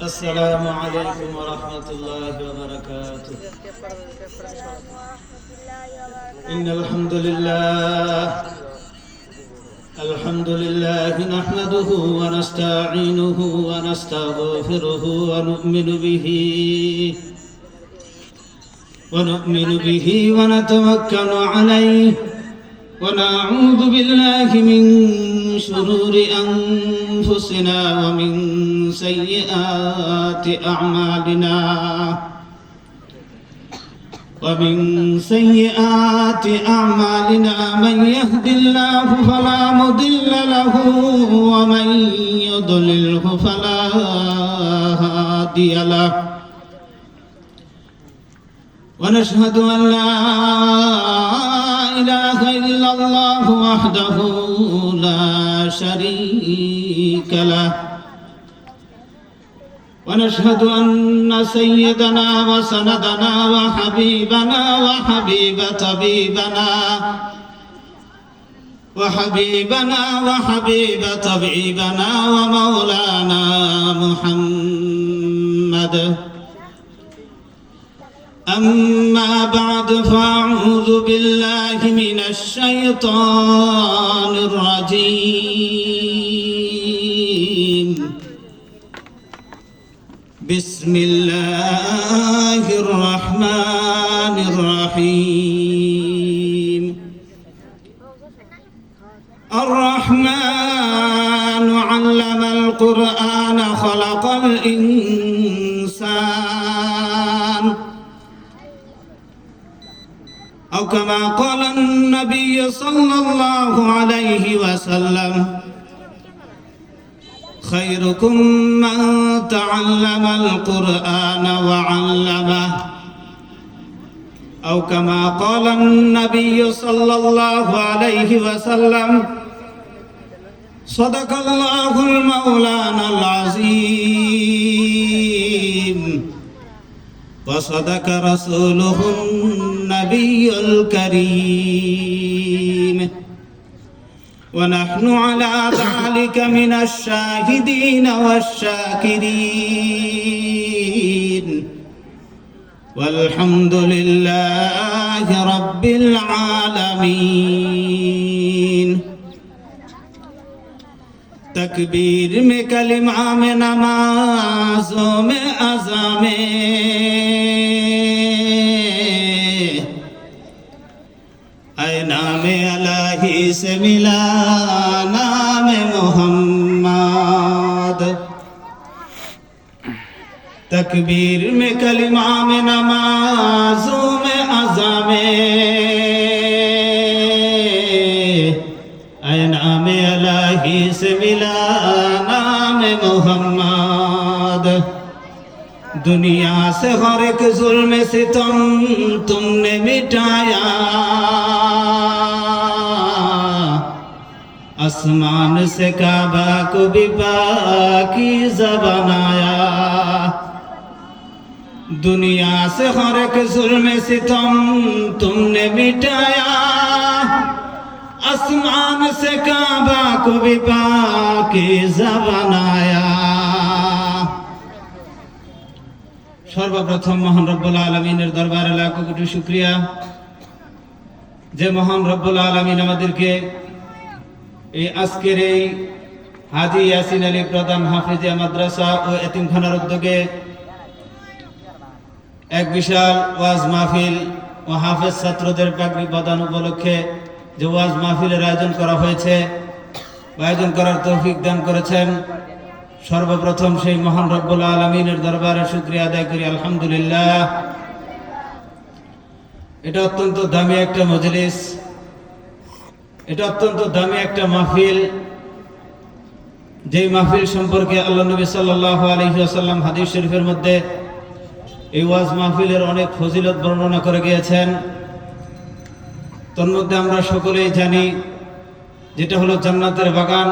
السلام عليكم ورحمة الله وبركاته. إن الحمد لله نحمده ونستعينه ونستغفره ونؤمن به ونتوكل عليه ونعوذ بالله من شرور أنفسنا ومن سيئات أعمالنا من يهد الله فلا مضل له ومن يضلله فلا هادي له ونشهد أن لا إله إلا الله وحده لا شريك له ونشهد أن سيدنا وسندنا وحبيبنا وحبيب طبيبنا ومولانا محمد. أما بعد فأعوذ بالله من الشيطان الرجيم. بسم الله الرحمن الرحيم. الرحمن علم القرآن خلق الإنسان أو كما قال النبي صلى الله عليه وسلم خيركم من تعلم القرآن وعلمه أو كما قال النبي صلى الله عليه وسلم صدق الله المولانا العظيم وصدق رسوله النبي الكريم ونحن على ذلك من الشاهدين والشاكرين والحمد لله رب العالمين. تکبیر میں کلمہ میں نمازوں میں اذاں میں اے نام الہی سے ملا نام محمد. تکبیر میں کلمہ میں نمازوں میں اذاں میں اے نام الہی سے ملا نام محمد. دنیا سے ہر ایک ظلم ستم تم نے مٹایا آسمان سے کعبہ کو بھی پاکیزہ بنایا. دنیا سے ہر ایک ظلم ستم تم نے مٹایا آسمان سے کعبہ کو بھی پاکیزہ بنایا. সর্বপ্রথম মহান রব্বুল আলামিনের দরবারে লাখ কোটি শুকরিয়া যে মহান রব্বুল আলামিন আমাদেরকে এই আজকের এই হাজী ইয়াসিন আলী প্রধান হাফিজিয়া মাদ্রাসা ও এতিমখানার উদ্যোগে এক বিশাল ওয়াজ মাহফিল ও হাফেজ ছাত্রদের পাগড়ি প্রদান উপলক্ষে যে ওয়াজ মাহফিলের আয়োজন করা হয়েছে আয়োজন করার তৌফিক দান করেছেন সর্বপ্রথম সেই মহান রব্বুল আলামিনের দরবারে শুকরিয়া আদায় করি আলহামদুলিল্লাহ. এটা অত্যন্ত দামি একটা মজলিস, এটা অত্যন্ত দামি একটা মাহফিল, যেই মাহফিল সম্পর্কে আল্লাহ নবী সাল্লাল্লাহু আলাইহি ওয়াসাল্লাম হাদিস শরীফের মধ্যে এই ওয়াজ মাহফিলের অনেক ফজিলত বর্ণনা করে গিয়েছেন. তন্মধ্যে আমরা সকলেই জানি যেটা হলো জান্নাতের বাগান।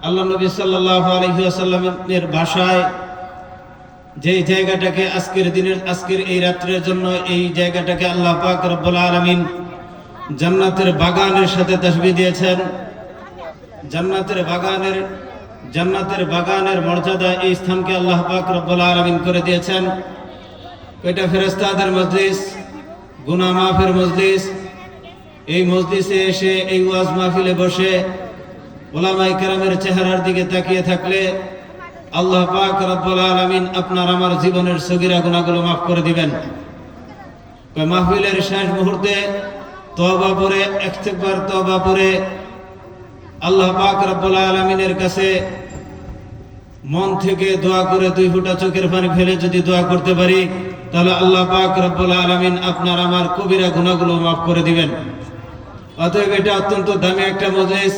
আল্লাহ নবী সাল্লাল্লাহু আলাইহি ওয়াসাল্লামের ভাষায় যে জায়গাটাকে আজকের এই রাত্রের জন্য এই জায়গাটাকে আল্লাহ পাক রব্বুল আলামিন জান্নাতের বাগানের সাথে তাসবিহ দিয়েছেন। জান্নাতের বাগানের জান্নাতের বাগানের মর্যাদা এই স্থানকে আল্লাহ পাক রব্বুল আলামিন করে দিয়েছেন। এটা ফেরেশতাদের মজলিস, গুনাহ মাফের মজলিস। এই মজলিসে এসে এই ওয়াজ মাহফিলে বসে উলামায়ে কেরামের চেহারার দিকে তাকিয়ে থাকলে আল্লাহ পাক রব্বুল আলামিন আপনার আমার জীবনের সগীরা গুনাহগুলো মাফ করে দিবেন। মাহফিলের শেষ মুহূর্তে তওবা পড়ে ইস্তিগফার তওবা পড়ে আল্লাহ পাক রব্বুল আলামিনের কাছে মন থেকে দোয়া করে 2 ফোঁটা চোখের পানি ফেলে যদি দোয়া করতে পারি তাহলে আল্লাহ পাক রব্বুল আলামিন আপনার আমার কবিরা গুনাহগুলো মাফ করে দিবেন। অতএব এটা অত্যন্ত দামি একটা মজলিস।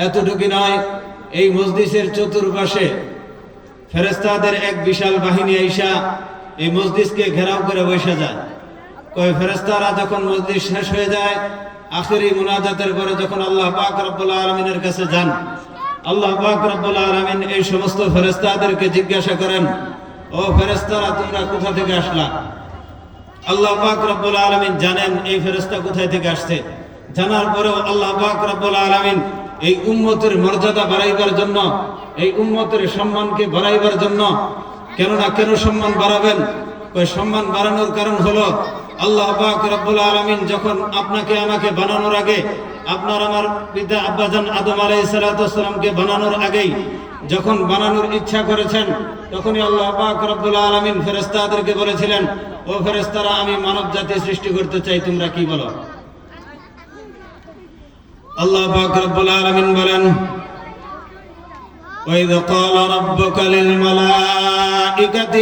এতটুকু নয়, এই মজলিসের চতুর্পাশে ফেরেশতাদের এক বিশাল বাহিনী আইসা এই মজলিসকে ঘেরাও করে বসে যায়। ওই ফেরেশতারা যখন মজলিস শেষ হয়ে যায়, আখেরি মুনাজাতের পরে যখন আল্লাহ পাক রব্বুল আলামিনের কাছে যান, আল্লাহ পাক রব্বুল আলামিন এই সমস্ত ফেরেশতাদেরকে জিজ্ঞাসা করেন, ও ফেরেশতারা তোমরা কোথা থেকে আসলা? আল্লাহ পাক রব্বুল আলামিন জানেন এই ফেরেশতা কোথায় থেকে আসছে। জানার পরেও আল্লাহ পাক রব্বুল আলামিন এই উম্মতের মর্যাদা বাড়াইবার জন্য, এই উম্মতের সম্মানকে বাড়াইবার জন্য, কেন সম্মান বাড়াবেন? ওই সম্মান বাড়ানোর কারণ হলো আল্লাহ পাক রব্বুল আলামিন যখন আপনাকে আমাকে বানানোর আগে, আপনার আমার পিতা আব্বাজান আদম আলাইহিস সালাতু ওয়াস সালামকে বানানোর আগেই যখন বানানোর ইচ্ছা করেছেন, তখনই আল্লাহ পাক রব্বুল আলামিন ফেরেশতাদেরকে বলেছিলেন, ও ফেরেশতারা আমি মানব জাতি সৃষ্টি করতে চাই, তোমরা কি বলো? আল্লাহ পাক রব্বুল আলামিন বলেন, وَإِذْ قَالَ رَبُّكَ لِلْمَلَائِكَةِ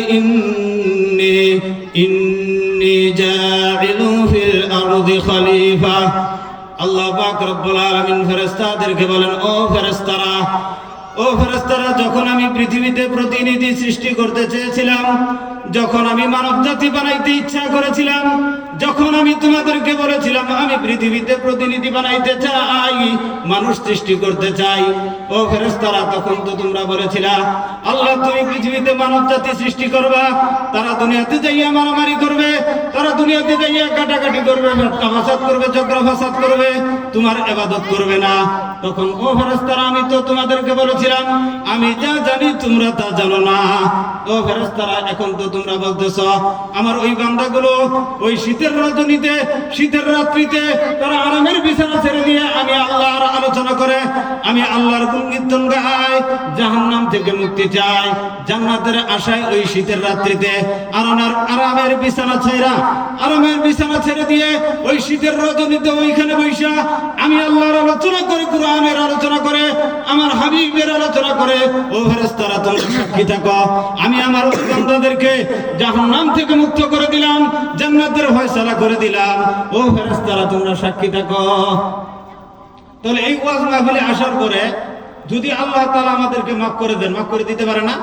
إِنِّي جَاعِلٌ فِي الْأَرْضِ خَلِيفَةً। আল্লাহ পাক রব্বুল আলামিন ফেরেশতাদেরকে বলেন, ও ফেরেশতারা, যখন আমি পৃথিবীতে প্রতিনিধি সৃষ্টি করতে চেয়েছিলাম, যখন আমি মানব জাতি বানাইতে ইচ্ছা করেছিলাম, যখন আমি তোমাদেরকে বলেছিলাম আমি পৃথিবীতে প্রতিনিধি বানাইতে চাই, মানুষ সৃষ্টি করতে চাই, ও ফেরেশতারা, তখন তো তোমরা বলেছিলা আল্লাহ তুমি পৃথিবীতে মানব জাতি সৃষ্টি করবা, তারা দুনিয়াতে যাইয়া মারামারি করবে, তারা দুনিয়াতে যাইয়া কাটাকাটি করবে, ঠাট্টা ফাসাদ করবে, ঝগড়া ফাসাদ করবে, তোমার ইবাদত করবে না। তখন ও ফেরেশতারা, আমি তো তোমাদেরকে বলেছিলাম আমি যা জানি তোমরা তা জানো না। ও ফেরেশতারা, এখন তো তোমরা বলতেছো আমার ওই বান্দাগুলো ওই শীতের রজনীতে, শীতের রাত্রিতে তারা আরামের বিছানা ছেড়ে দিয়ে আমি আল্লাহর আলোচনা করে, আমি আল্লাহর গুণকীর্তন গাই, জাহান্নাম থেকে মুক্তি চাই, জান্নাতের আশায় ওই শীতের রাত্রিতে আরামের বিছানা ছেড়ে দিয়ে ওই শীতের রজনীতে ওইখানে বৈশা আমি আল্লাহর আলোচনা করে, কুরআনের আলোচনা করে, আমার হাবিবের আলোচনা করে। ও ফেরেশতারা, তোমরা সাক্ষী থাকো, আমি আমার বান্দাদেরকে জাহান্নাম থেকে মুক্ত করে দিলাম, জান্নাতের ফয়সালা করে দিলাম। ও ফেরেশতারা, তোমরা সাক্ষী থাকো। তাহলে এই ওয়াজ মাহফিলে আসার পরে যদি আল্লাহ তাআলা আমাদেরকে মাফ করে দেন, মাফ করে দিতে পারে না?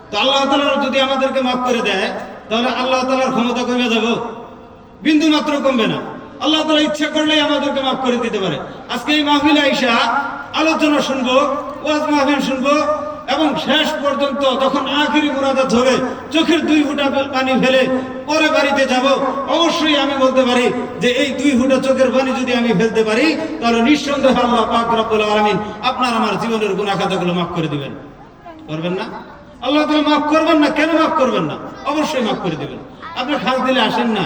তো আল্লাহ তাআলা যদি আমাদেরকে মাফ করে দেয়, তাহলে আল্লাহ তাআলার ক্ষমতা কমে যাবে? বিন্দু মাত্র কমবে না। আল্লাহ তাআলা ইচ্ছা করলেই আমাদেরকে মাফ করে দিতে পারে। আজকে এই মাহফিলে আইসা আলোচনা শুনবো, ওয়াজ মাহফিল শুনবো, এবং শেষ পর্যন্ত যখন আখিরি মুনাজাত হবে চোখের 2 ফোঁটা পানি ফেলে পরে বাড়িতে যাব, অবশ্যই আমি বলতে পারি যে এই 2 ফোঁটা চোখের পানি যদি আমি ফেলতে পারি তাহলে নিঃসন্দেহে আল্লাহ পাক রব্বুল আলামিন আপনার আমার জীবনের গুনাহ খাতাগুলো মাফ করে দিবেন। করবেন না? আল্লাহ তাআলা মাফ করবেন না? কেন মাফ করবেন না? অবশ্যই মাফ করে দিবেন। আপনি খাস দিলে আসেন না,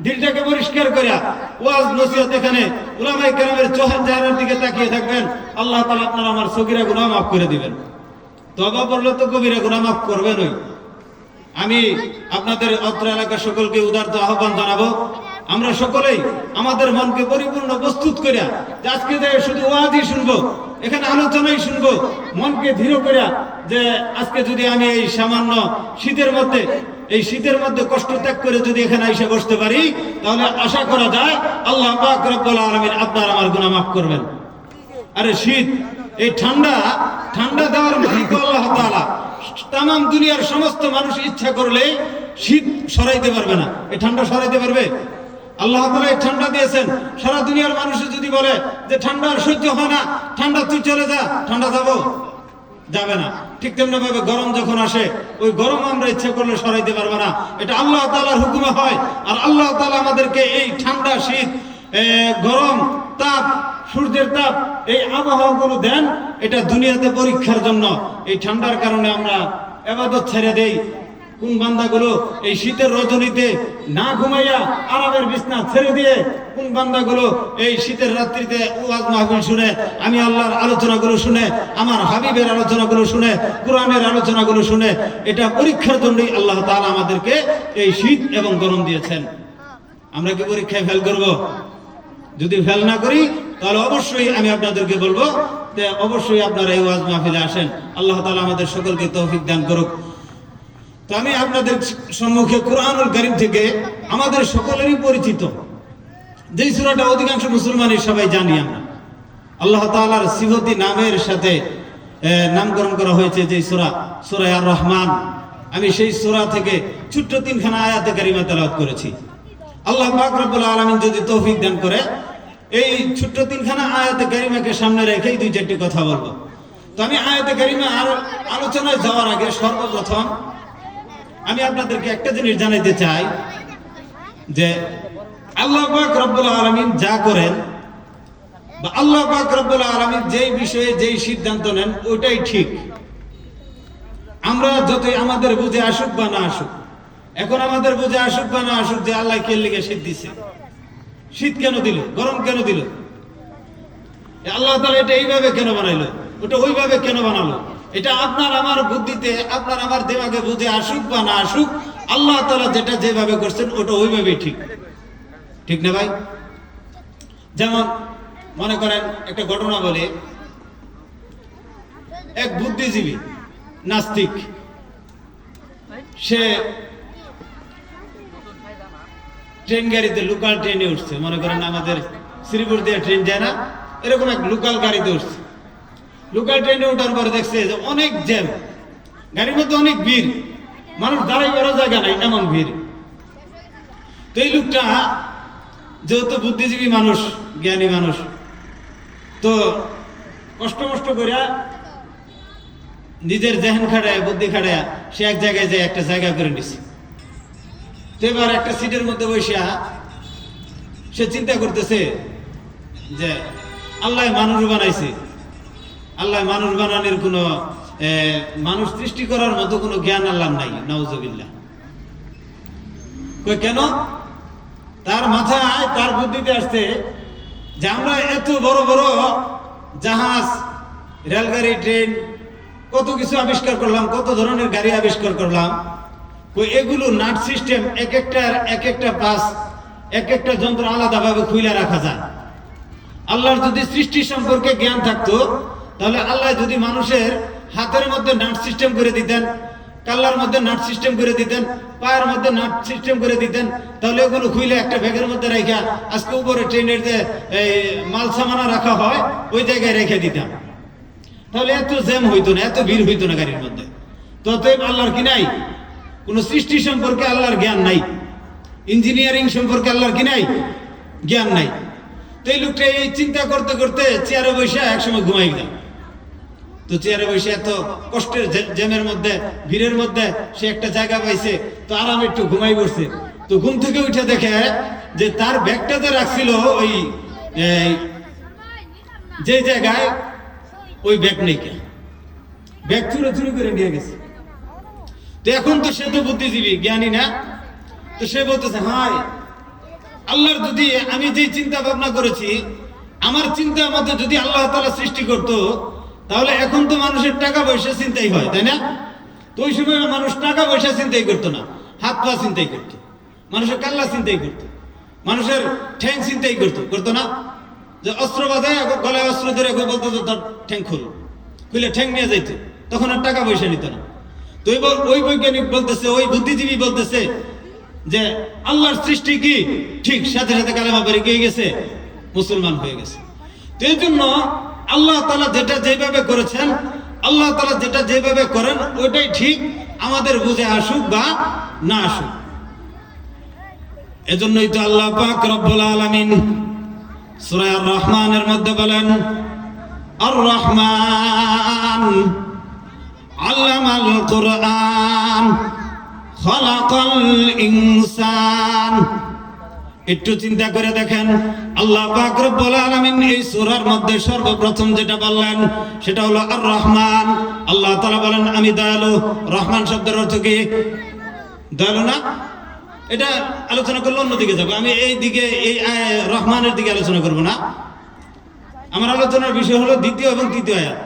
দিলটাকে পরিষ্কার করিয়া ওয়াজ নসিহত এখানে উলামায়ে কেরামের চেহারার দিকে তাকিয়ে থাকবেন, আল্লাহ তাআলা আপনার আমার সগীরা গুনাহ মাফ করে দিবেন। তওবা করলে তো কবিরা গুনাহ মাফ করবেনই। আমি আপনাদের অত্র এলাকার সকলকে উদারত আহ্বান জানাবো, আমরা সকলেই আমাদের মনকে পরিপূর্ণ প্রস্তুত করিয়া আজকে শুধু ওয়াজই শুনবো, এখানে আলোচনাই শুনবো, মনকে ধীর করিয়া যে আজকে যদি আমি এই সামান্য শীতের মধ্যে কষ্ট ত্যাগ করে যদি এখানে এসে বসতে পারি, তাহলে আশা করা যায় আল্লাহ পাক রব্বুল আলামিন আপনার আমার গুনাহ মাফ করবেন। আরে শীত, এই ঠান্ডা দেওয়ার মালিক আল্লাহ তাআলা। তামাম দুনিয়ার সমস্ত মানুষ ইচ্ছা করলে শীত সরাইতে পারবে না। এই ঠান্ডা সরাইতে পারবে? আল্লাহ তাআলা এই ঠান্ডা দিয়েছেন। সারা দুনিয়ার মানুষ যদি বলে যে ঠান্ডা আর সহ্য হয় না, ঠান্ডা তুই চলে যা, ঠান্ডা যাবে না। ঠিক তেমনি ভাবে গরম যখন আসে, ওই গরম আমরা ইচ্ছা করলে সরাইতে পারবো না। এটা আল্লাহ তাআলার হুকুমে হয়। আর আল্লাহ তাআলা আমাদেরকে এই ঠান্ডা, শীত, গরম, তাপ সূর্যের তাপ, এই আবহাওয়াগুলো দেন, এটা দুনিয়াতে পরীক্ষার জন্য। এই ঠান্ডার কারণে আমরা ইবাদত ছেড়ে দেই। কোন বান্দাগুলো এই শীতের রজনীতে না ঘুমাইয়া আরামের বিছনা ছেড়ে দিয়ে, কোন বান্দাগুলো এই শীতের রাত্রিতে ওয়াজ মাহফিল শুনে, আমি আল্লাহর আলোচনাগুলো শুনে, আমার হাবিবের আলোচনাগুলো শুনে, কোরআনের আলোচনাগুলো শুনে, এটা পরীক্ষার জন্যই আল্লাহ তাআলা আমাদেরকে এই শীত এবং গরম দিয়েছেন। আমরা কি পরীক্ষায় ফেল করব? যদি ফেল না করি তাহলে অবশ্যই আমি আপনাদেরকে বলবো যে অবশ্যই আপনারা এই ওয়াজ মাহফিলে আসেন। আল্লাহ তাআলা আমাদের সকলকে তৌফিক দান করুক। তো আমি আপনাদের সম্মুখে কুরআনুল কারীম থেকে আমাদের সকলেরই পরিচিত যে সূরাটা অধিকাংশ মুসলমানই সবাই জানি আমরা, আল্লাহ তাআলার সিফতি নামের সাথে নামকরণ করা হয়েছে যে সূরা, সূরা আর রহমান। আমি সেই সূরা থেকে ছোট্ট তিনখানা আয়াতে কারিমা তেলাওয়াত করেছি। আল্লাহ পাক রব্বুল আলামিন যদি তৌফিক দান করে এই ছোট্ট তিনখানা আয়াতে কারিমাকে সামনে রেখেই দুই চারটি কথা বলবো। তো আমি আয়াতে কারিমা আর আলোচনায় যাওয়ার আগে সর্বপ্রথম আমি আপনাদেরকে একটা জিনিস জানাইতে চাই যে আল্লাহ পাক রব্বুল আলামিন যা করেন বা আল্লাহ পাক রব্বুল আলামিন যেই বিষয়ে যেই সিদ্ধান্ত নেন ওইটাই ঠিক। আমরা যতই আমাদের বুঝে আসুক বা না আসুক, এখন আমাদের বুঝে আসুক বা না আসুক যে আল্লাহ কে লিগে শীত দিছে, শীত কেন দিল, গরম কেন দিল, আল্লাহ তাআলা এটা এইভাবে কেন বানাইলো, ওটা ওইভাবে কেন বানালো, এটা আপনার আমার বুদ্ধিতে, আপনার আমার দিমাগে বুঝে আসুক বা না আসুক, আল্লাহ তাআলা যেটা যেভাবে করছেন ওটা ওইভাবেই ঠিক। ঠিক না ভাই? যেমন মনে করেন একটা ঘটনা বলে, এক বুদ্ধিজীবী নাস্তিক, সে ট্রেন গাড়িতে, লোকাল ট্রেনে উঠছে। মনে করেন আমাদের শ্রীপুর দিয়ে ট্রেন যায় না, এরকম এক লোকাল গাড়িতে উঠছে। লোকাল ট্রেনে ওঠার পরে দেখছে যে অনেক জ্যাম, গাড়ির মধ্যে অনেক ভিড়, মানুষ দাঁড়াই করার জায়গা নাই, এমন ভিড়। তো এই লোকটা যেহেতু বুদ্ধিজীবী মানুষ, জ্ঞানী মানুষ, তো কষ্ট করিয়া নিজের জেহেন খাটায়, বুদ্ধি খাটায় সে এক জায়গায় যায় একটা জায়গা করে নিছে। তো এবার একটা সিটের মধ্যে বসিয়া সে চিন্তা করতেছে যে আল্লাহ মানুষ বানাইছে, আল্লাহ মানুষ বানানোর কোনো মানুষ সৃষ্টি করার মতো কোনো জ্ঞান আল্লাহ নাই, নাউজুবিল্লাহ। কই কেন? তার মাথায়, তার বুদ্ধিতে আসছে যে আমরা এত বড় বড় জাহাজ, রেলগাড়ি, ট্রেন, কত কিছু আবিষ্কার করলাম, কত ধরনের গাড়ি আবিষ্কার করলাম, এগুলো নাট সিস্টেম, এক একটা পাস, এক একটা যন্ত্র আলাদাভাবে খুলে রাখা যায়। আল্লাহর যদি সৃষ্টি সম্পর্কে জ্ঞান থাকতো তাহলে আল্লাহ যদি মানুষের হাতের মধ্যে নাট সিস্টেম করে দিতেন, কাল্লার মধ্যে নাট সিস্টেম করে দিতেন, পায়ের মধ্যে নাট সিস্টেম করে দিতেন, তাহলে ওগুলো খুলে একটা ব্যাগের মধ্যে রেখে আজকে উপরে ট্রেনের যে মাল সামানা রাখা হয় ওই জায়গায় রেখে দিতাম, তাহলে এত জ্যাম হইতো না, এত ভিড় হইতো না গাড়ির মধ্যে। ততএব আল্লাহর কি নাই? কোন সৃষ্টি সম্পর্কে আল্লাহর জ্ঞান নাই, ইঞ্জিনিয়ারিং সম্পর্কে আল্লাহর কি নাই? জ্ঞান নাই। তো এই লোকটা এই চিন্তা করতে করতে চেয়ারে বসে একসময় ঘুমাই গেল। তো চেয়ারে বসে এত কষ্টের জ্যামের মধ্যে, ভিড়ের মধ্যে সে একটা জায়গা পাইছে, তো আরামে একটু ঘুমাই পড়ছে। তো ঘুম থেকে উঠে দেখে যে তার ব্যাগটা যে রাখছিল ওই যে জায়গায়, ওই ব্যাগ নেই, ব্যাগ চুরি করে নিয়ে গেছে। তো এখন তো সে তো বুদ্ধিজীবী, জ্ঞানী না, তো সে বলতেছে হায় আল্লাহর যদি আমি যে চিন্তা ভাবনা করেছি, আমার চিন্তার মধ্যে যদি আল্লাহ তাআলা সৃষ্টি করতো তাহলে এখন তো মানুষের টাকা পয়সা চিন্তাই হয়, তাই না? তো ওই সময় মানুষ টাকা পয়সা চিন্তাই করতো না, হাত পা চিন্তাই করতো, মানুষের কাল্লা চিন্তাই করতো, মানুষের ঠ্যাং চিন্তাই করতো না? যে অস্ত্র বাজায় গলায় অস্ত্র ধরে বলতো তার ঠ্যাং খুলে ঠ্যাং নিয়ে যাইতো, তখন আর টাকা পয়সা নিত না। তো এবার ওই বৈজ্ঞানিক বলতেছে, ওই বুদ্ধিজীবী বলতেছে যে আল্লাহর সৃষ্টি কি ঠিক, সাথে সাথে কালেমা পড়ে গিয়ে গেছে, মুসলমান হয়ে গেছে। তো এই জন্য আল্লাহ তাআলা যেটা যেভাবে করেছেন, আল্লাহ তাআলা যেটা যেভাবে করেন ওইটাই ঠিক, আমাদের বুঝে আসুক বা না আসুক। এজন্যই তো আল্লাহ পাক রব্বুল আলামিন সূরা আর রহমানের মধ্যে বলেন, আর রহমান আল্লামাল কুরআন খালাকাল ইনসান। একটু চিন্তা করে দেখেন, আল্লাহ পাক রব্বুল আলামিন এই সূরার মধ্যে সর্বপ্রথম যেটা বললেন সেটা হলো আর রহমান। আল্লাহ তাআলা বলেন আমি দয়ালু। রহমান শব্দের অর্থ কি? দয়ালু না? এটা আলোচনা করলে অন্যদিকে যাবো, আমি এই দিকে এই রহমানের দিকে আলোচনা করব না। আমার আলোচনার বিষয় হলো দ্বিতীয় এবং তৃতীয় আয়াত।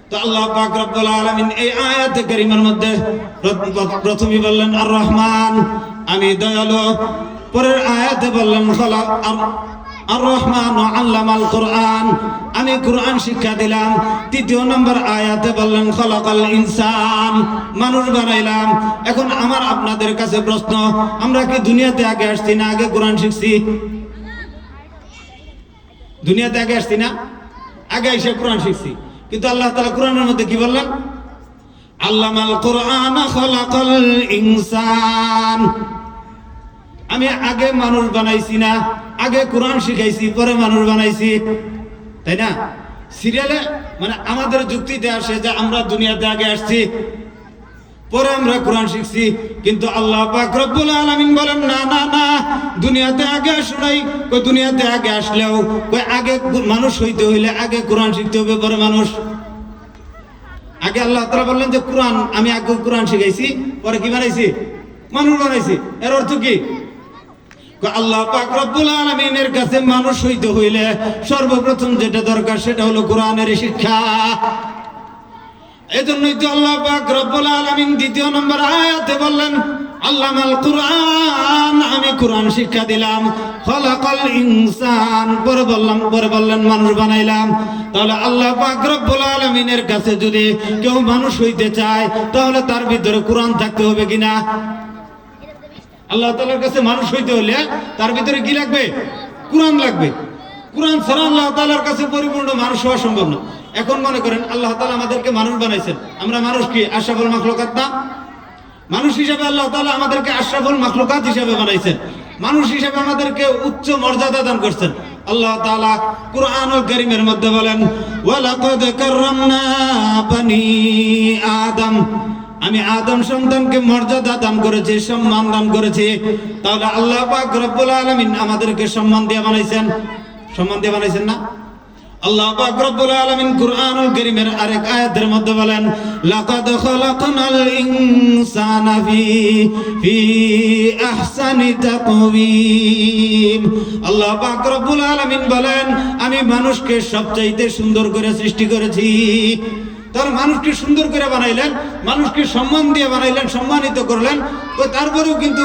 তো আল্লাহ পাক রব্বুল আলামিন এই আয়াতে কারিমার মধ্যে প্রথমেই বললেন আর রহমান, আমি দয়ালু। পরের আয়াতে বললেন আর রহমান আল্লামাল কোরআন, আমি কোরআন শিক্ষা দিলাম। তৃতীয় নম্বর আয়াতে বললেন খলাকাল ইনসান, মানুষ বানাইলাম। এখন আমার আপনাদের কাছে প্রশ্ন, আমরা কি দুনিয়াতে আগে আসছি না আগে কোরআন শিখছি? দুনিয়াতে আগে আসছি না? আগে এসে কোরআন শিখছি। কিন্তু আল্লাহ তাআলা কোরআনের মধ্যে কি বললেন? আল্লামাল কোরআন খলাকাল ইনসান, আমি আগে মানুষ বানাইছি না, আগে কোরআন শিখাইছি পরে মানুষ বানাইছি, তাই না? সিরিয়ালে মানে আমাদের যুক্তিতে আসে যে আমরা দুনিয়াতে আগে আসছি পরে আমরা কোরআন শিখছি। কিন্তু আল্লাহ পাক রব্বুল আলামিন বলেন না না না, দুনিয়াতে আগে আসো নাই। কই দুনিয়াতে আগে আসলেও কই আগে মানুষ হইতে হইলে আগে কোরআন শিখতে হবে পরে মানুষ। আগে আল্লাহ তাআলা বললেন যে কোরআন, আমি আগে কোরআন শিখাইছি পরে কি বানাইছি? মানুষ বানাইছি। এর অর্থ কি? আল্লাহ পাক রব্বুল আলামিনের কাছে মানুষ হইতে হইলে সর্বপ্রথম যেটা দরকার সেটা হলো কোরআনের শিক্ষা। এজন্যই তো আল্লাহ পাক রব্বুল আলামিন দ্বিতীয় নম্বর আয়াতে বললেন আল্লামাল কোরআন, আমি কোরআন শিক্ষা দিলাম। খলাকাল ইনসান, পরে বললেন মানুষ বানাইলাম। তাহলে আল্লাহ পাক রব্বুল আলামিনের কাছে যদি কেউ মানুষ হইতে চায় তাহলে তার ভিতরে কোরআন থাকতে হবে কিনা? আল্লাহ তাআলার কাছে মানুষ হইতে হলে তার ভিতরে কি লাগবে? কোরআন লাগবে। কোরআন ছাড়া আল্লাহ তাআলার কাছে পরিপূর্ণ মানুষ হওয়া সম্ভব না। এখন মনে করেন আল্লাহ তাআলা আমাদেরকে মানুষ বানাইছেন, আমরা মানুষ কি আশরাফুল মাখলুকাত না? মানুষ হিসেবে আল্লাহ তাআলা আমাদেরকে আশরাফুল মাখলুকাত হিসেবে বানাইছেন, মানুষ হিসেবে আমাদেরকে উচ্চ মর্যাদা দান করছেন। আল্লাহ তাআলা কুরআনুল কারীমের মধ্যে বলেন ওয়ালাকাদ কাররামনা বানি আদম, আমি আদম সন্তানকে মর্যাদা দান করেছি, সম্মান দান করেছি। তাহলে আল্লাহ পাক রব্বুল আলামিন আমাদেরকে সম্মান দিয়ে বানাইছেন, সম্মান দিয়ে বানাইছেন না? আল্লাহ পাক রব্বুল আলামিন কুরআনুল কারীমের আরেক আয়াতের মধ্যে বলেন লাকাদ খালাকনাল ইনসানা ফি আহসানি তাকওয়িম। আল্লাহ পাক রব্বুল আলামিন বলেন আমি মানুষকে সবচাইতে সুন্দর করে সৃষ্টি করেছি। তার মানুষকে সুন্দর করে বানাইলেন, মানুষকে সম্মান দিয়ে বানাইলেন, সম্মানিত করলেন। তো তারপরেও কিন্তু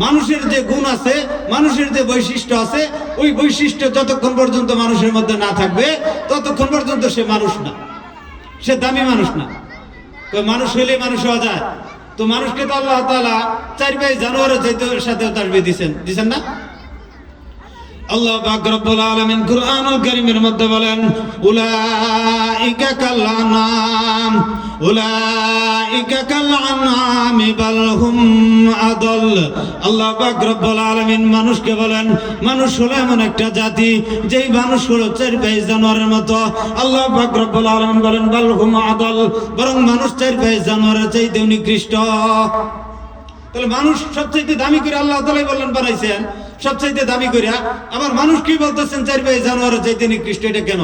মানুষের যে গুণ আছে, মানুষের যে বৈশিষ্ট্য আছে, ওই বৈশিষ্ট্য যতক্ষণ পর্যন্ত মানুষের মধ্যে না থাকবে ততক্ষণ পর্যন্ত সে মানুষ না, সে দামি মানুষ না। তো মানুষ হইলে মানুষ হওয়া যায়। তো মানুষকে তো আল্লাহ তাআলা চার পায়ে জানোয়ারের সাথেও তাসবিহ দিছেন না? আল্লাহ পাক রব্বুল আলামিন কুরআনুল কারীমের মধ্যে বলেন উলাইকা কাল আনআম বাল হুম আদল। আল্লাহ পাক রব্বুল আলামিন মানুষকে বলেন মানুষ হলো এমন একটা জাতি যেই মানুষ হলো চার পায়ে জানোয়ারের মতো। আল্লাহ পাক রব্বুল আলামিন বলেন বাল হুম আদল, বরং মানুষ চার পায়ে জানোয়ারের চাইতে নিকৃষ্ট। তাহলে মানুষ সবচাইতে দামি করে আল্লাহ তাআলাই বললেন বানাইছেন, সবচাইতে দামি করে। আবার মানুষ কি বলতেছেন চার পায়ে জানোয়ারের চাইতে নিকৃষ্ট, এটা কেন?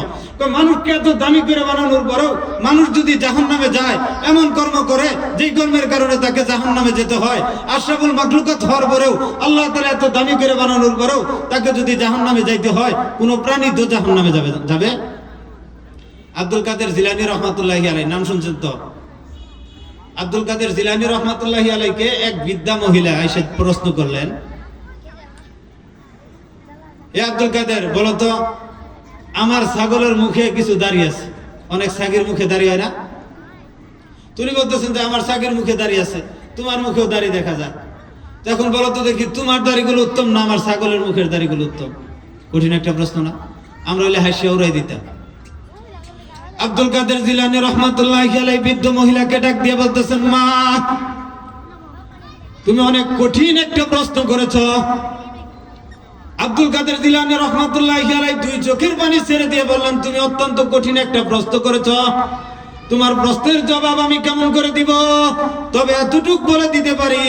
মানুষকে এত দামি করে বানানোর পরেও মানুষ যদি জাহান্নামে যায়, এমন কর্ম করে যেই কর্মের কারণে তাকে জাহান্নামে যেতে হয়, আশরাফুল মাখলুকাত হওয়ার পরেও আল্লাহ তাআলা এত দামি করে বানানোর পরেও তাকে যদি জাহান্নামে যাইতে হয়, কোন প্রাণী তো জাহান্নামে যাবে? আব্দুল কাদের জিলানী রাহমাতুল্লাহি আলাইহি, নাম শুনছেন তো? আব্দুল কাদের জিলানী রাহমাতুল্লাহি আলাইহিকে এক বৃদ্ধা মহিলা এসে প্রশ্ন করলেন, এ আব্দুল কাদের বলো তো, আমার ছাগলের মুখে কিছু দাড়ি আছে, অনেক ছাগের মুখে দাড়ি হয় না? তুমি বলতেছেন যে আমার ছাগের মুখে দাড়ি আছে, তোমার মুখেও দাড়ি দেখা যায়, তখন বলো তো দেখি তোমার দাড়িগুলো উত্তম না আমার ছাগলের মুখের দাড়িগুলো উত্তম? কঠিন একটা প্রশ্ন না? আমরা হলে হাসিয়ে উড়াই দিতাম। আব্দুল কাদের জিলানী রাহমাতুল্লাহি আলাইহি বৃদ্ধ মহিলাকে ডাক দিয়ে বলতেছেন, মা তুমি অনেক কঠিন একটা প্রশ্ন করেছো। আব্দুল কাদের জিলানী রাহমাতুল্লাহি আলাইহি দুই চোখের পানি ছেড়ে দিয়ে বললেন, তুমি অত্যন্ত কঠিন একটা প্রশ্ন করেছো। তোমার প্রশ্নের জবাব আমি কেমন করে দিব? তবে এতটুক বলে দিতে পারি,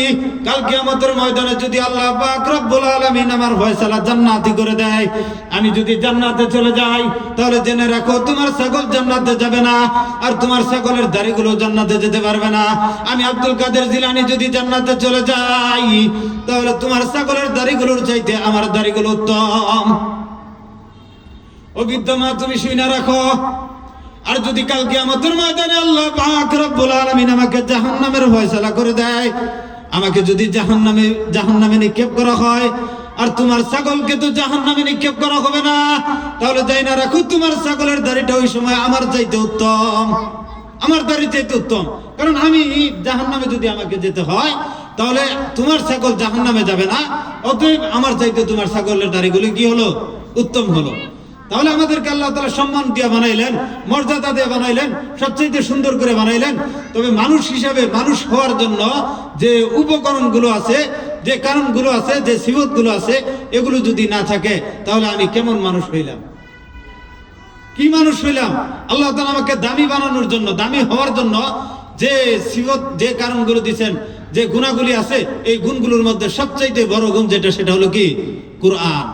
কাল কিয়ামতের ময়দানে যদি আল্লাহ পাক রব্বুল আলামিন আমার ফয়সালা জান্নাতি করে দেয়, আমি যদি জান্নাতে চলে যাই, তাহলে জেনে রাখো তোমার ছাগল জান্নাতে যাবে না, আর তোমার ছাগলের দাড়িগুলো জান্নাতে যেতে পারবে না। আমি আব্দুল কাদের জিলানী যদি জান্নাতে চলে যাই, তাহলে তোমার ছাগলের দাড়িগুলোর চাইতে আমার দাড়িগুলো উত্তম। ও বিদ্যমা, তুমি শুনে রাখো। আর যদি কাল কিয়ামতের ময়দানে আল্লাহ পাক রব্বুল আলামিন আমাকে জাহান্নামের ফয়সালা করে দেয়, আমাকে যদি জাহান্নামে নিক্ষেপ করা হয়, আর তোমার ছাগলকে তো জাহান্নামে নিক্ষেপ করা হবে না, তাহলে যাই না রাখো তোমার ছাগলের দাড়িটা ওই সময় আমার চাইতে উত্তম, আমার দাড়ি চাইতে উত্তম। কারণ আমি জাহান্নামে যদি আমাকে যেতে হয়, তাহলে তোমার ছাগল জাহান্নামে যাবে না, অতএব আমার চাইতে তোমার ছাগলের দাড়িগুলো কি হলো? উত্তম হলো। তাহলে আমাদেরকে আল্লাহ তাআলা সম্মান দিয়ে বানাইলেন, মর্যাদা দিয়ে বানাইলেন, সবচেয়ে সুন্দর করে বানাইলেন। তবে মানুষ হিসাবে মানুষ হওয়ার জন্য যে উপকরণগুলো আছে, যে কারণগুলো আছে, যে সিফতগুলো আছে, এগুলো যদি না থাকে, তাহলে আমি কেমন মানুষ হইলাম? কি মানুষ হইলাম? আল্লাহ তাআলা আমাকে দামি বানানোর জন্য, দামি হওয়ার জন্য যে সিফত, যে কারণগুলো দিয়েছেন, যে গুণাগুলি আছে, এই গুণগুলোর মধ্যে সবচেয়ে বড় গুণ যেটা, সেটা হলো কি? কোরআন।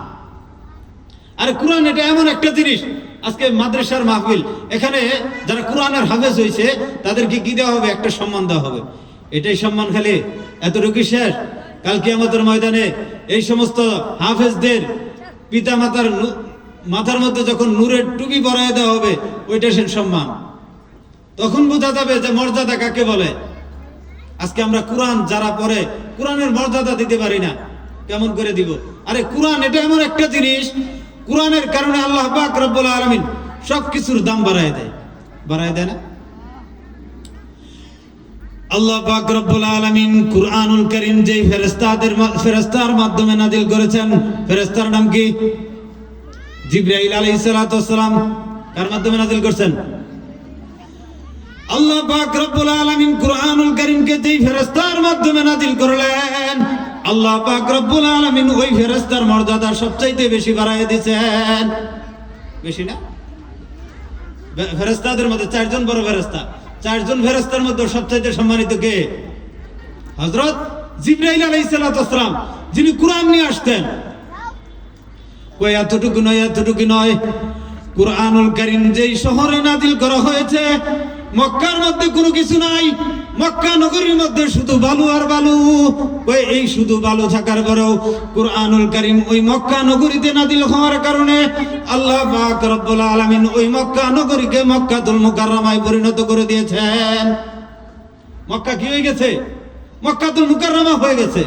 আর কোরআন এটা এমন একটা জিনিস, আজকে মাদ্রাসার মাহফিল, এখানে যারা কোরআনের হাফেজ হয়েছে তাদেরকে কি দেওয়া হবে? একটা সম্মান দেওয়া হবে। এটাই সম্মান খালি? এতটুকু শেষ? কাল কিয়ামতের ময়দানে এই সমস্ত হাফেজদের পিতা মাতার মাথার মধ্যে যখন নূরের টুপি পরায় দেওয়া হবে, ওইটা সে সম্মান। তখন বোঝা যাবে যে মর্যাদা কাকে বলে। আজকে আমরা কোরআন যারা পড়ে কোরআনের মর্যাদা দিতে পারি না, কেমন করে দিব? আরে কোরআন এটা এমন একটা জিনিস, কোরআনের কারণে আল্লাহ পাক রব্বুল আলামিন সবকিছুর দাম বাড়ায় দেয়। বাড়ায় দেয় না? আল্লাহ পাক রব্বুল আলামিন কুরআনুল কারীম যেই ফেরেশতার মাধ্যমে নাজিল করেছেন, ফেরেশতার নাম কি? জিবরাইল আলাইহিস সালাতু ওয়াস সালাম। কার মাধ্যমে নাজিল করেছেন? আল্লাহ পাক রব্বুল আলামিন কুরআনুল কারীমকে যেই ফেরেশতার মাধ্যমে নাজিল করলেন, আল্লাহ পাক রব্বুল আলামিন ওই ফেরেশতার মর্যাদা সবচাইতে বেশি বাড়ায় দিয়েছেন। বেশি না? ফেরেশতাদের মধ্যে চারজন বড় ফেরেশতা, চারজন ফেরেশতার মধ্যে সবচাইতে সম্মানিত কে? হযরত জিবরাইল আলাইহিস সালাতু ওয়াস সালাম, যিনি কোরআন নিয়ে আসতেন। কই এতটুকু নয়, এতটুকু নয়, কুরআনুল কারীম যেই শহরে নাজিল করা হয়েছে, মক্কার মধ্যে কোনো কিছু নাই, মক্কা নগরীর মধ্যে শুধু বালু আর বালু। ওই এই শুধু বালু থাকার পরেও কুরআনুল কারীম ওই মক্কা নগরীতে নাজিল হওয়ার কারণে আল্লাহ পাক রব্বুল আলামিন ওই মক্কা নগরীকে মক্কাতুল মুকাররমায় পরিণত করে দিয়েছেন। মক্কা কি হয়ে গেছে? মক্কাতুল মুকাররমা হয়ে গেছে।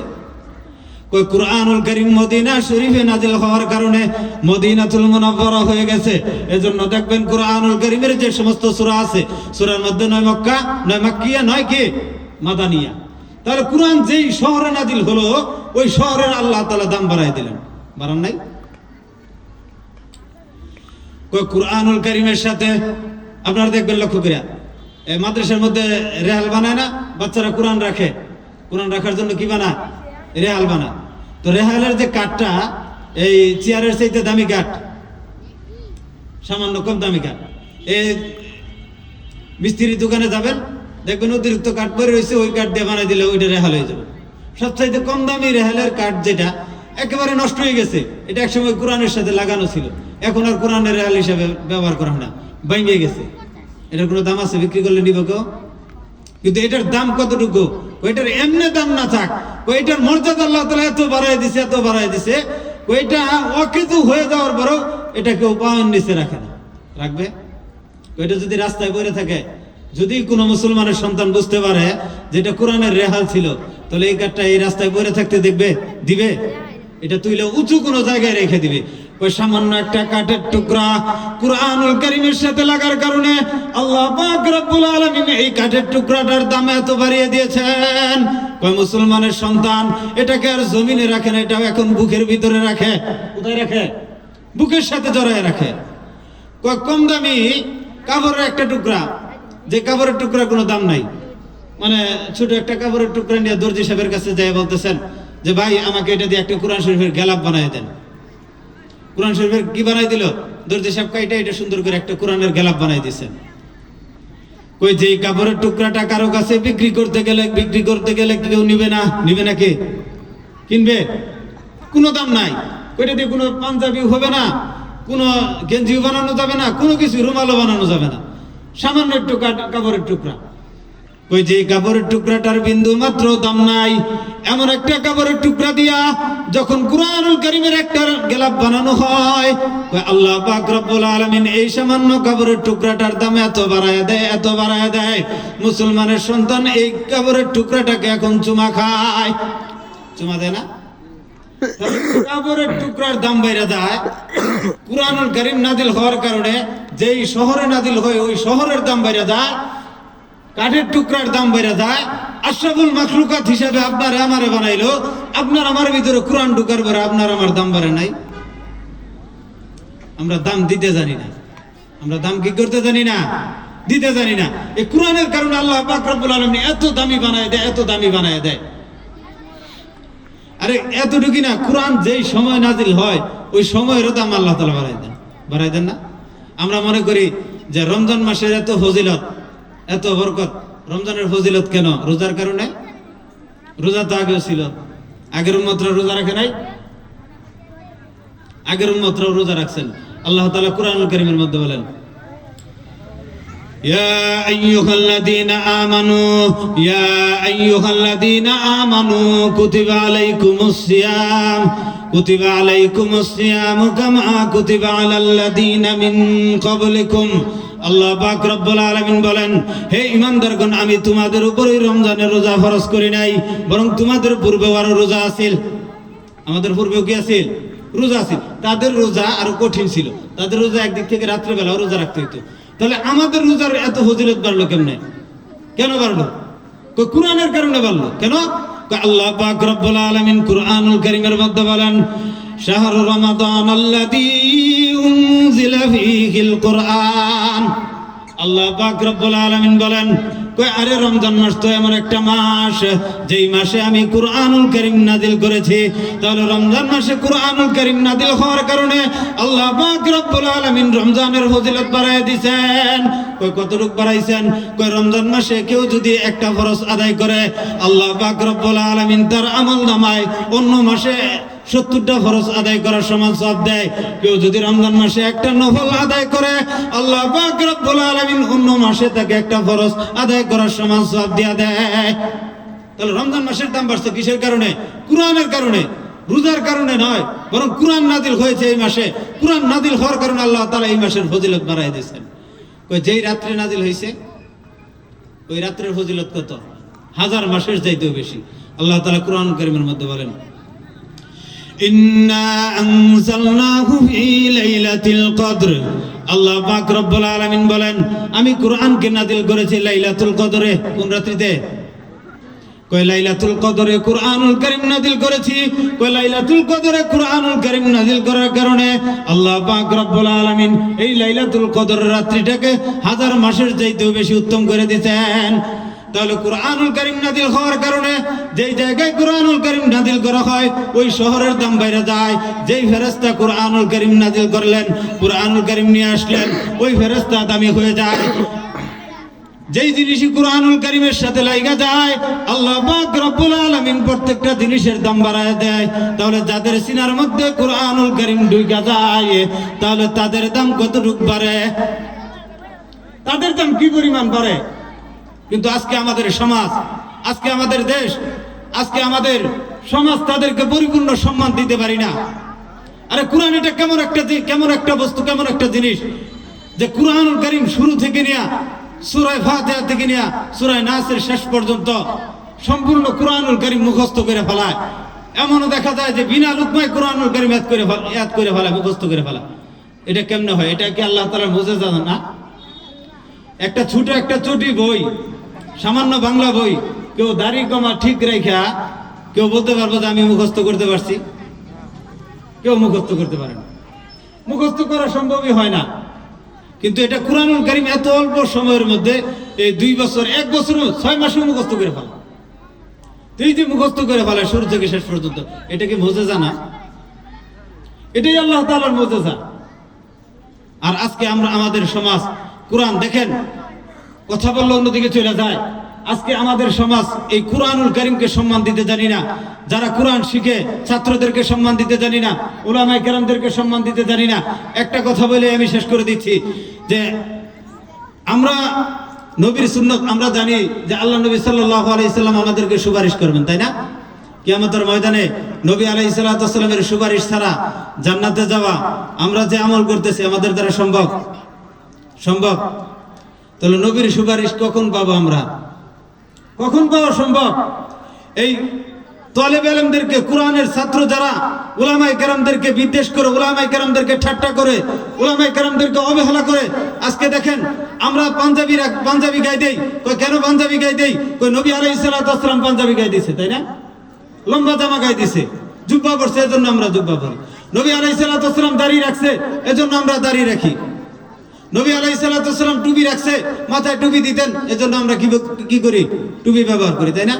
কই কুরআনুল কারীম মদিনা শরীফে নাজিল হওয়ার কারণে মদিনাতুল মুনাওয়ারা হয়ে গেছে। এজন্য দেখবেন কুরআনুল কারীমের যে সমস্ত সূরা আছে, সূরার মধ্যে নয় মক্কা, নয় মাক্কিয়া, নয় কি মাদানিয়া। তাহলে কুরআন যেই শহরে নাজিল হলো, ওই শহরের আল্লাহ তাআলা দাম বাড়ায় দিলেন। বাড়ান নাই? কই কুরআনুল কারীমের সাথে আপনারা দেখবেন লক্ষ্য করে, এই মাদ্রাসার মধ্যে রেহাল বানায় না, বাচ্চারা কোরআন রাখে। কোরআন রাখার জন্য কি বানায়? রেহাল বানা। তো রেহালের যে কাঠটা, এই চেয়ারের চাইতে দামি কাঠ, সামান্য কম দামি কাঠ। এই মিস্ত্রির দোকানে যাবেন, দেখবেন অতিরিক্ত কাঠ পরে রয়েছে, ওই কাঠ দিয়ে বানাই দিলে ওইটা রেহাল হয়ে যাবে। সবচাইতে কম দামি রেহালের কাঠ যেটা একেবারে নষ্ট হয়ে গেছে, এটা একসময় কোরআনের সাথে লাগানো ছিল, এখন আর কোরআনের রেহাল হিসাবে ব্যবহার করা হয় না, ভেঙে গেছে। এটার কোনো দাম আছে? বিক্রি করলে নিব কেউ? কিন্তু এটার দাম কতটুকু? ওইটার এমনি দাম না থাক, ওইটার মর্যাদা আল্লাহ তাআলা এত বাড়ায় দিছে, এত বাড়ায় দিছে, ওইটা অকেতু হয়ে যাওয়ার পরেও এটা কেউ পায়ের নিচে রাখে না। রাখবে? ওইটা যদি রাস্তায় পড়ে থাকে, যদি কোনো মুসলমানের সন্তান বুঝতে পারে যেটা কোরআনের রেহাল ছিল, তাহলে এই কাঠটা এই রাস্তায় পড়ে থাকতে দেখবে? দিবে? এটা তুইলে উঁচু কোনো জায়গায় রেখে দিবে। ওই সামান্য একটা কাঠের টুকরা কুরআনুল কারীমের সাথে লাগার কারণে আল্লাহ পাক রব্বুল আলামিন এই কাঠের টুকরাটার দাম এত বাড়িয়ে দিয়েছেন। কয় মুসলমানের সন্তান এটাকে আর জমিনে রাখে না, এটাও এখন বুকের ভিতরে রাখে। কোথায় রাখে? বুকের সাথে জড়ায় রাখে। কয় কম দামি কাপড়ের একটা টুকরা, যে কাপড়ের টুকরা কোনো দাম নাই, মানে ছোট একটা কাপড়ের টুকরা নিয়ে দর্জি সাহেবের কাছে যায়, বলতেছেন যে ভাই আমাকে এটা দিয়ে একটা কোরআন শরীফের গেলাপ বানায় দেন। কোরআন শরীফের কি বানাই দিল? দর্জি সাহেব কাইটা এটা সুন্দর করে একটা কোরআনের গেলাপ বানাই দিয়েছেন। কই যে কাপড়ের টুকরাটা কারো কাছে বিক্রি করতে গেলে কেউ নিবে না কে কিনবে? কোনো দাম নাই, ওইটা দিয়ে কোনো পাঞ্জাবি হবে না, কোনো গেঞ্জিও বানানো যাবে না, কোনো কিছু রুমালও বানানো যাবে না, সামান্য একটু কাপড়ের টুকরা। ওই যে কাপড়ের টুকরাটার বিন্দু মাত্র দাম নাই, এমন একটা কাপড়ের টুকরা দিয়া যখন কুরআনুল কারীমের একটা গেলাপ বানানো হয়, আল্লাহ পাক রব্বুল আলামিন এই সামান্য কাপড়ের টুকরাটার দাম এত বাড়ায় দেয়। মুসলমানের সন্তান এই কাপড়ের টুকরাটাকে এখন চুমা খায়, চুমা দেয় না? কাপড়ের টুকরার দাম বাইরে যায়। কুরআনুল কারীম নাজিল হওয়ার কারণে যেই শহরে নাজিল হয় ওই শহরের দাম বাইরে যায়, কাঠের টুকরার দাম বেড়ে যায়। আশরাফুল মাখলুকাত হিসাবে আপনারা আমারে বানাইলো, আপনার আমার ভিতরে কোরআন ঢুকার পরে আপনার আমার দাম বাড়ে নাই। আমরা দাম দিতে জানি না, আমরা দাম কি করতে জানি না, দিতে জানি না। এই কোরআনের কারণে আল্লাহ পাক রব্বুল আলামিন এত দামি বানায় দেয়। আরে এতটুকু না, কোরআন যেই সময় নাজিল হয় ওই সময়েরও দাম আল্লাহ তাআলা বাড়ায় দেন না? আমরা মনে করি যে রমজান মাসের এত ফজিলত, এত বরকত, রমজানের ফজিলত কেন? রোজার কারণে। রোজা তো আগেও ছিল, আগের উম্মতরা রোজা রাখে নাই, আগের উম্মতরাও রোজা রাখছেন। আল্লাহ তাআলা কুরআনুল কারীমের মধ্যে বলেন, ইয়া আইয়ুহাল্লাযীনা আমানু কুতিবা আলাইকুমুস সিয়াম কামা কুতিবা আলাল্লাযীনা মিন ক্বাবলিকুম। আল্লাহ পাক রব্বুল আলামিন বলেন, হে ঈমানদারগণ, আমি তোমাদের উপরে রমজানের রোজা ফরজ করি নাই, বরং তোমাদের পূর্বে আরো রোজা আছিল। আমাদের পূর্বেও কি আছিল? রোজা আছিল। তাদের রোজা আরো কঠিন ছিল, তাদের রোজা একদিক থেকে রাত্রেবেলা রোজা রাখতে হইতো। তাহলে আমাদের রোজার এত ফজিলত বাড়লো কেমনে? কেন বাড়লো? কুরআনের কারণে বাড়লো। কেন? আল্লাহ পাক রব্বুল আলামিন কুরআনুল কারীমের মধ্যে বলেন, শাহরু রমাদান আল্লাযী উনজিলা ফীহিল কুরআন। আল্লাহ পাক রব্বুল আলামিন বলেন, আরে রমজান মাস তো এমন একটা মাস যেই মাসে আমি কুরআনুল কারীম নাজিল করেছি। তাহলে রমজান মাসে কুরআনুল কারীম নাজিল হওয়ার কারণে আল্লাহ পাক রব্বুল আলামিন রমজানের ফজিলত বাড়ায় দিয়েছেন। কতটুকু বাড়াইছেন? রমজান মাসে কেউ যদি একটা ফরজ আদায় করে, আল্লাহ পাক রব্বুল আলামিন তার আমলনামায় অন্য মাসে 70টা ফরজ আদায় করার সমান সওয়াব দেয়। কেউ যদি রমজান মাসে একটা নফল আদায় করে, আল্লাহ পাক রব্বুল আলামিন অন্য মাসে তাকে একটা ফরজ আদায় করার সমান সওয়াব দিয়ে দেয়। তাহলে রমজান মাসের দাম বাড়ছে কিসের কারণে? কুরআনের কারণে, রোজার কারণে নয়, বরং কুরআন নাজিল হয়েছে এই মাসে। কুরআন নাজিল হওয়ার কারণে আল্লাহ তাআলা এই মাসের ফজিলত বাড়ায় দিয়েছেন। যেই রাত্রে নাজিল হয়েছে ওই রাত্রের ফজিলত কত? 1000 মাসের চাইতেও বেশি। আল্লাহ তাআলা কুরআন কারীমের মধ্যে বলেন, ইন্না আনজালনাহু ফি লাইলাতিল কদর। আল্লাহ পাক রব্বুল আলামিন বলেন, আমি কুরআনকে নাযিল করেছি লাইলাতুল কদরে। কোন রাত্রিতে? লাইলাতুল কদরে কুরআনুল কারীম নাযিল করেছি। লাইলাতুল কদরে কুরআনুল কারীম নাযিল করার কারণে আল্লাহ পাক রব্বুল আলামিন এই লাইলাতুল কদর রাত্রিটাকে 1000 মাসের চাইতেও বেশি উত্তম করে দিয়েছেন। তাহলে কুরআনুল কারীম নাযিল হওয়ার কারণে যেই জায়গায় কুরআনুল কারীম নাযিল করা হয় ওই শহরের দাম বাইরে যায়। যেই ফেরেশতা কুরআনুল কারীম নাযিল করলেন, কুরআনুল কারীম নিয়ে আসলেন, ওই ফেরেশতা দামি হয়ে যায়। যেই জিনিসই কুরআনুল কারীমের সাথে লাগা যায়, আল্লাহ পাক রব্বুল আলামিন প্রত্যেকটা জিনিসের দাম বাড়ায় দেয়। তাহলে যাদের সিনার মধ্যে কুরআনুল কারীম ঢুকে যায়, তাহলে তাদের দাম কতটুকু বাড়ে? তাদের দাম কি পরিমাণ বাড়ে? কিন্তু আজকে আমাদের সমাজ, আজকে আমাদের দেশ, আজকে আমাদের সমাজ তাদেরকে পরিপূর্ণ সম্মান দিতে পারি না। আরে কুরআন এটা কেমন একটা বস্তু, কেমন একটা জিনিস যে কুরআনুল কারীম শুরু থেকে নিয়ে সূরা ফাতিহা থেকে নিয়ে সূরা নাসের শেষ পর্যন্ত সম্পূর্ণ কুরআনুল কারীম মুখস্থ করে ফেলায়। এমনও দেখা যায় যে বিনা লুকমায় কুরআনুল কারীম ইয়াদ করে ফেলায়, মুখস্থ করে ফেলায়। এটা কেমনে হয়? এটা কি আল্লাহ তাআলার মুজিজা না? একটা ছোট একটা চটি বই, সামান্য বাংলা বই, কেউ দাড়ি কমা ঠিক রেখা কেউ বলতে পারবো যে আমি মুখস্থ করতে পারছি? কেউ মুখস্থ করতে পারে না, মুখস্থ করা সম্ভবই হয় না। কিন্তু এটা কুরআনুল কারীম এত অল্প সময়ের মধ্যে, এই 2 বছর 1 বছর 6 মাসে মুখস্থ করে ফেলা। এই যে মুখস্থ করে ফেলা শুরু থেকে শেষ পর্যন্ত, এটা কি মুজিজা না? এটাই আল্লাহ তাআলার মুজিজা। আর আজকে আমরা আমাদের সমাজ, কোরআন দেখেন, কথা বললে অন্যদিকে চলে যায়। আজকে আমাদের সমাজ এই কুরআনুল কারীমকে সম্মান দিতে জানি না, যারা কোরআন শিখে ছাত্রদেরকে সম্মান দিতে জানি না, উলামায়ে কেরামদেরকে সম্মান দিতে জানি না। একটা কথা বলে আমি শেষ করে দিচ্ছি যে আমরা নবীর সুন্নাত আমরা জানি যে আল্লাহ নবী সাল্লাল্লাহু আলাইহি সাল্লাম আমাদেরকে সুপারিশ করবেন, তাই না? কিয়ামতের ময়দানে নবী আলাইহিস সালাতু ওয়াস সালামের সুপারিশ ছাড়া জান্নাতে যাওয়া আমরা যে আমল করতেছি আমাদের দ্বারা সম্ভব? তাহলে নবীর সুপারিশ কখন পাবো আমরা? কখন পাওয়া সম্ভব? এই তালেবে ইলমদেরকে, কোরআনের ছাত্র যারা উলামায়ে কেরামদেরকে বিদ্বেষ করে, উলামায়ে কেরামদেরকে ঠাট্টা করে, উলামায়ে কেরামদেরকে অবহেলা করে, আজকে দেখেন আমরা পাঞ্জাবি গায়ে দেই। কই কেন পাঞ্জাবি গায়ে দেই? কই নবী আলাইহিস সালাতু ওয়াস সালাম পাঞ্জাবি গায়ে দিয়েছে, তাই না? লম্বা জামা গায়ে দিয়েছে, জুব্বা পরছে, এজন্য আমরা জুব্বা পরি। নবী আলাইহিস সালাতু ওয়াস সালাম দাড়ি রাখছে, এজন্য আমরা দাড়ি রাখি। নবী আলাইহিস সালাতু ওয়াস সালাম টুপি রাখছে, মাথায় টুপি দিতেন, এজন্য আমরা কি করি? টুপি ব্যবহার করি, তাই না?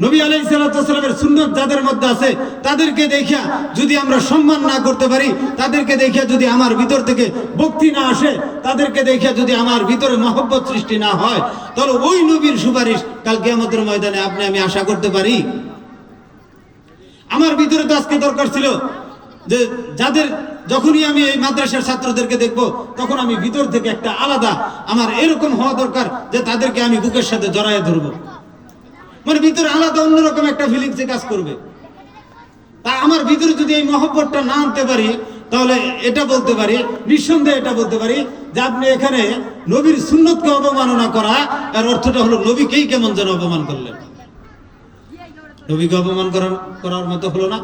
নবী আলাইহিস সালাতু ওয়াস সালামের সুন্নাত যাদের মধ্যে আছে তাদেরকে দেখিয়া যদি আমরা সম্মান না করতে পারি, তাদেরকে দেখিয়া যদি আমার ভিতর থেকে ভক্তি না আসে, তাদেরকে দেখিয়া যদি আমার ভিতরে মহব্বত সৃষ্টি না হয়, তাহলে ওই নবীর সুপারিশ কাল কিয়ামতের ময়দানে আপনি আমি আশা করতে পারি? আমার ভিতরে তো আজকে দরকার ছিল যে যাদের যখনই আমি এই মাদ্রাসার ছাত্রদেরকে দেখব তখন আমি ভিতর থেকে একটা আলাদা আমার এরকম হওয়া দরকার যে তাদেরকে আমি বুকের সাথে জড়ায় ধরবো, মানে ভিতরে আলাদা অন্যরকম একটা ফিলিংসে কাজ করবে। তা আমার ভিতরে যদি এই মহব্বতটা না আনতে পারি, তাহলে এটা বলতে পারি, নিঃসন্দেহে এটা বলতে পারি যে আপনি এখানে নবীর সুন্নতকে অবমাননা করা, এর অর্থটা হলো নবীকেই কেমন যেন অপমান করলেন। নবীকে অপমান করার মতো হলো না?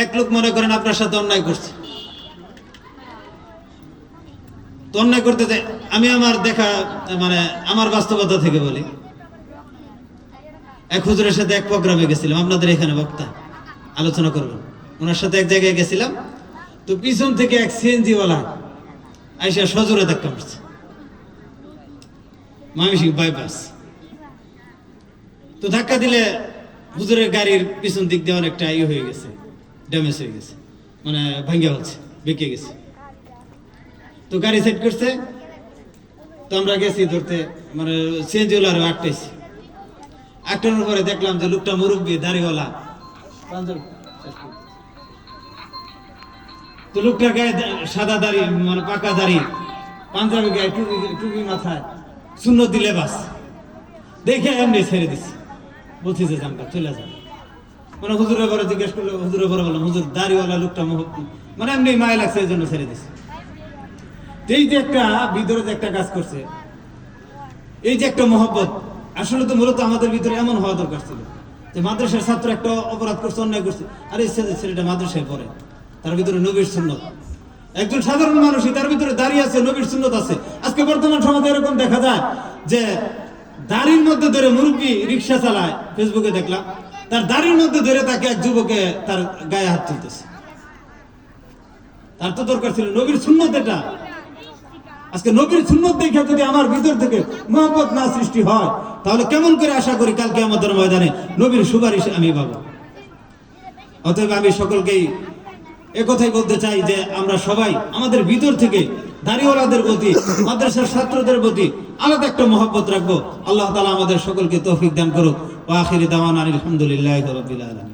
এক লোক মনে করেন আপনার সাথে অন্যায় করছে, তো অন্যায় করতে চাই, আমি আমার দেখা মানে আমার বাস্তবতা থেকে বলি, এক হুজুরের সাথে এক প্রোগ্রামে গেছিলাম, আপনাদের এখানে বক্তা আলোচনা করবেন, ওনার সাথে এক জায়গায় গেছিলাম। তো পিছন থেকে এক সিএনজিওয়ালা আইসা সজোরে ধাক্কা মারছে, ময়মনসিংহ বাইপাস। তো ধাক্কা দিলে হুজুরের গাড়ির পিছন দিক দিয়ে অনেকটা হয়ে গেছে, ড্যামেজ হয়ে গেছে, মানে ভাঙ্গা হচ্ছে, বেঁকে গেছে। তো গাড়ি সেট করছে, তো আমরা গেছি ধরতে, মানে সিএনজিওয়ালারে আটটাইছি। আটটানোর পরে দেখলাম যে লোকটা মুরব্বী, দাড়িওয়ালা। তো লোকটার গায়ে সাদা দাড়ি, মানে পাকা দাড়ি, পাঞ্জাবি গায়ে, টুপি মাথায়, সুন্নত দিলে বাস দেখে এমনি ছেড়ে দিছি, বলছি যে জানকা চলে যান। মানে হুজুরের পরে জিজ্ঞেস করলো, হুজুরের পরে বললাম হুজুর দাড়িওয়ালা লোকটা মানে এমনি মায়া লাগছে, এই জন্য ছেড়ে দিছি। এই যে একটা ভিতরে যে একটা কাজ করছে, এই যে একটা মহব্বত, আসলে তো মূলত আমাদের ভিতরে এমন হওয়া দরকার ছিল যে মাদ্রাসার ছাত্র একটা অপরাধ করছে, অন্যায় করছে, আরে ছেলেটা মাদ্রাসায় পড়ে, তার ভিতরে নবীর সুন্নত। একজন সাধারণ মানুষই তার ভিতরে দাঁড়িয়ে আছে, নবীর সুন্নত আছে। আজকে বর্তমান সমাজে এরকম দেখা যায় যে দাড়ির মধ্যে ধরে মুরব্বী রিক্সা চালায়, ফেসবুকে দেখলাম, তার দাড়ির মধ্যে ধরে তাকে এক যুবকে তার গায়ে হাত তুলতেছে। তার তো দরকার ছিল নবীর সুন্নত এটা। আজকে নবীর সুন্নত দেখে যদি আমার ভিতর থেকে মহব্বত না সৃষ্টি হয়, তাহলে কেমন করে আশা করি কালকে আমাদের ময়দানে নবীর সুপারিশ আমি পাবো? অতএব আমি সকলকেই একথাই বলতে চাই যে আমরা সবাই আমাদের ভিতর থেকে দাড়িওয়ালাদের প্রতি, মাদ্রাসার ছাত্রদের প্রতি আলাদা একটা মহব্বত রাখবো। আল্লাহ তাআলা আমাদের সকলকে তৌফিক দান করুক। ওয়া আখিরি দাওয়ানা আলহামদুলিল্লাহি রাব্বিল আলামিন।